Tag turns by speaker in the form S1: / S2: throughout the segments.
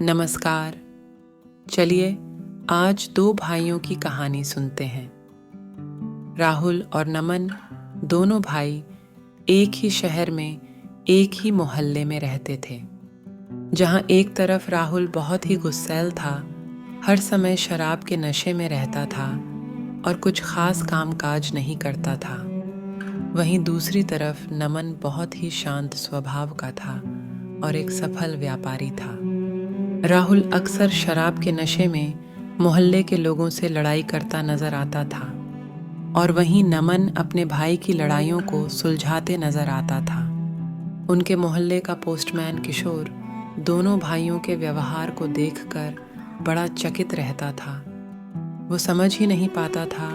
S1: नमस्कार। चलिए आज दो भाइयों की कहानी सुनते हैं। राहुल और नमन दोनों भाई एक ही शहर में एक ही मोहल्ले में रहते थे। जहां एक तरफ राहुल बहुत ही गुस्सैल था, हर समय शराब के नशे में रहता था और कुछ खास कामकाज नहीं करता था। वहीं दूसरी तरफ नमन बहुत ही शांत स्वभाव का था और एक सफल व्यापारी था। राहुल अक्सर शराब के नशे में मोहल्ले के लोगों से लड़ाई करता नजर आता था और वहीं नमन अपने भाई की लड़ाइयों को सुलझाते नजर आता था। उनके मोहल्ले का पोस्टमैन किशोर दोनों भाइयों के व्यवहार को देखकर बड़ा चकित रहता था। वो समझ ही नहीं पाता था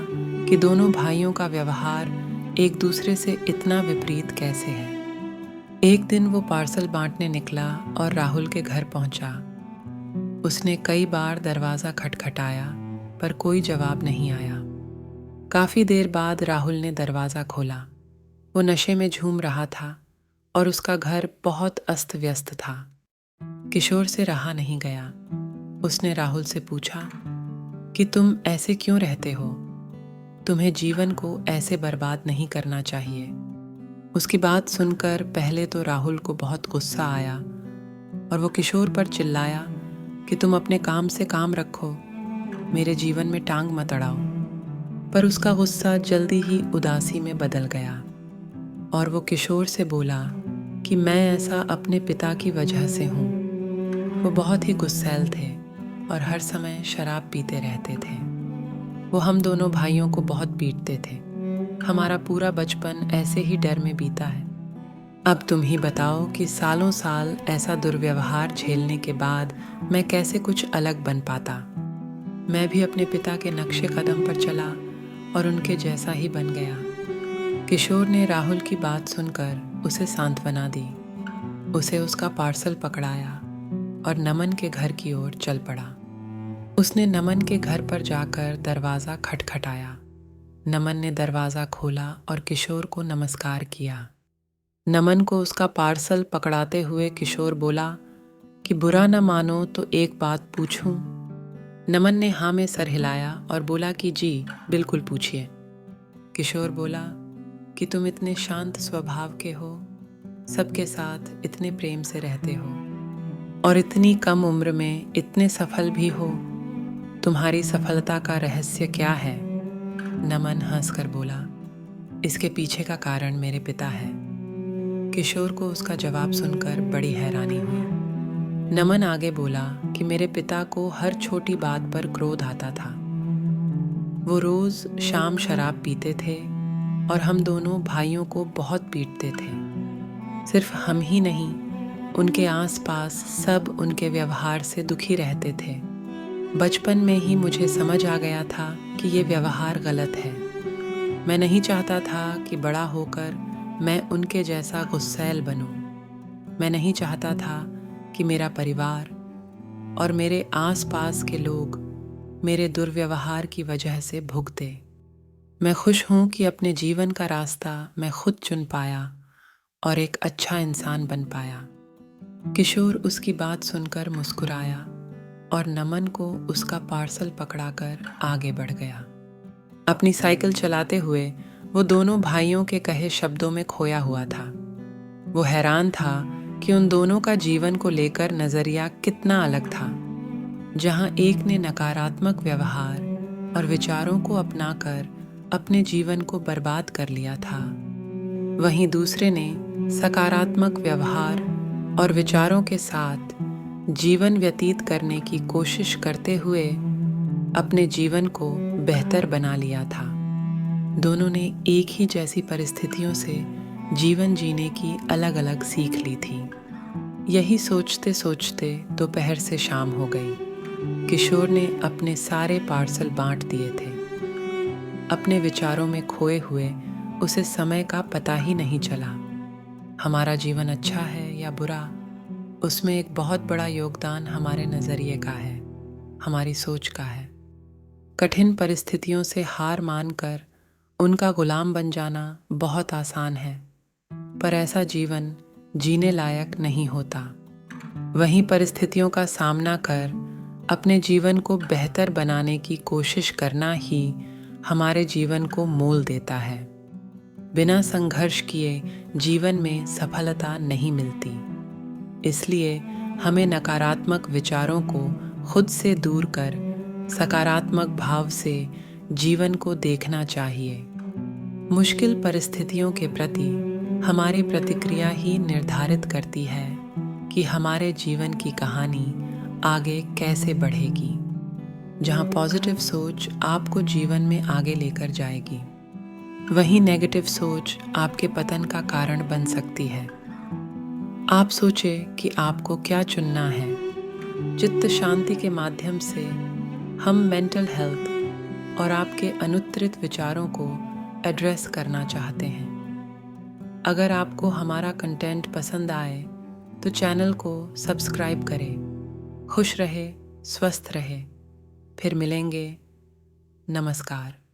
S1: कि दोनों भाइयों का व्यवहार एक दूसरे से इतना विपरीत कैसे है। एक दिन वो पार्सल बांटने निकला और राहुल के घर पहुंचा। उसने कई बार दरवाज़ा खटखटाया पर कोई जवाब नहीं आया। काफ़ी देर बाद राहुल ने दरवाज़ा खोला। वो नशे में झूम रहा था और उसका घर बहुत अस्त व्यस्त था। किशोर से रहा नहीं गया। उसने राहुल से पूछा कि तुम ऐसे क्यों रहते हो? तुम्हें जीवन को ऐसे बर्बाद नहीं करना चाहिए। उसकी बात सुनकर पहले तो राहुल को बहुत गुस्सा आया और वो किशोर पर चिल्लाया कि तुम अपने काम से काम रखो, मेरे जीवन में टांग मत अड़ाओ। पर उसका गुस्सा जल्दी ही उदासी में बदल गया और वो किशोर से बोला कि मैं ऐसा अपने पिता की वजह से हूँ। वो बहुत ही गुस्सैल थे और हर समय शराब पीते रहते थे। वो हम दोनों भाइयों को बहुत पीटते थे। हमारा पूरा बचपन ऐसे ही डर में बीता है। अब तुम ही बताओ कि सालों साल ऐसा दुर्व्यवहार झेलने के बाद मैं कैसे कुछ अलग बन पाता। मैं भी अपने पिता के नक्शे कदम पर चला और उनके जैसा ही बन गया। किशोर ने राहुल की बात सुनकर उसे सांत्वना दी। उसे उसका पार्सल पकड़ाया और नमन के घर की ओर चल पड़ा। उसने नमन के घर पर जाकर दरवाज़ा खटखटाया। नमन ने दरवाज़ा खोला और किशोर को नमस्कार किया। नमन को उसका पार्सल पकड़ाते हुए किशोर बोला कि बुरा न मानो तो एक बात पूछूं? नमन ने हाँ में सर हिलाया और बोला कि जी बिल्कुल पूछिए। किशोर बोला कि तुम इतने शांत स्वभाव के हो, सबके साथ इतने प्रेम से रहते हो और इतनी कम उम्र में इतने सफल भी हो। तुम्हारी सफलता का रहस्य क्या है? नमन हंसकर बोला, इसके पीछे का कारण मेरे पिता है। किशोर को उसका जवाब सुनकर बड़ी हैरानी हुई। नमन आगे बोला कि मेरे पिता को हर छोटी बात पर क्रोध आता था। वो रोज शाम शराब पीते थे और हम दोनों भाइयों को बहुत पीटते थे। सिर्फ हम ही नहीं, उनके आसपास सब उनके व्यवहार से दुखी रहते थे। बचपन में ही मुझे समझ आ गया था कि ये व्यवहार गलत है। मैं नहीं चाहता था कि बड़ा होकर मैं उनके जैसा गुस्सैल बनूं। मैं नहीं चाहता था कि मेरा परिवार और मेरे आसपास के लोग मेरे दुर्व्यवहार की वजह से भुगते। मैं खुश हूं कि अपने जीवन का रास्ता मैं खुद चुन पाया और एक अच्छा इंसान बन पाया। किशोर उसकी बात सुनकर मुस्कुराया और नमन को उसका पार्सल पकड़ाकर आगे बढ़ गया। अपनी साइकिल चलाते हुए वो दोनों भाइयों के कहे शब्दों में खोया हुआ था। वो हैरान था कि उन दोनों का जीवन को लेकर नजरिया कितना अलग था। जहां एक ने नकारात्मक व्यवहार और विचारों को अपनाकर अपने जीवन को बर्बाद कर लिया था, वहीं दूसरे ने सकारात्मक व्यवहार और विचारों के साथ जीवन व्यतीत करने की कोशिश करते हुए अपने जीवन को बेहतर बना लिया था। दोनों ने एक ही जैसी परिस्थितियों से जीवन जीने की अलग अलग सीख ली थी। यही सोचते सोचते दोपहर से शाम हो गई। किशोर ने अपने सारे पार्सल बांट दिए थे। अपने विचारों में खोए हुए उसे समय का पता ही नहीं चला। हमारा जीवन अच्छा है या बुरा, उसमें एक बहुत बड़ा योगदान हमारे नज़रिए का है, हमारी सोच का है। कठिन परिस्थितियों से हार मानकर उनका गुलाम बन जाना बहुत आसान है, पर ऐसा जीवन जीने लायक नहीं होता। वहीं परिस्थितियों का सामना कर अपने जीवन को बेहतर बनाने की कोशिश करना ही हमारे जीवन को मोल देता है। बिना संघर्ष किए जीवन में सफलता नहीं मिलती। इसलिए हमें नकारात्मक विचारों को खुद से दूर कर सकारात्मक भाव से जीवन को देखना चाहिए। मुश्किल परिस्थितियों के प्रति हमारी प्रतिक्रिया ही निर्धारित करती है कि हमारे जीवन की कहानी आगे कैसे बढ़ेगी। जहां पॉजिटिव सोच आपको जीवन में आगे लेकर जाएगी, वहीं नेगेटिव सोच आपके पतन का कारण बन सकती है। आप सोचें कि आपको क्या चुनना है। चित्त शांति के माध्यम से हम मेंटल हेल्थ और आपके अनुत्तरित विचारों को एड्रेस करना चाहते हैं। अगर आपको हमारा कंटेंट पसंद आए तो चैनल को सब्सक्राइब करें। खुश रहे, स्वस्थ रहे। फिर मिलेंगे। नमस्कार।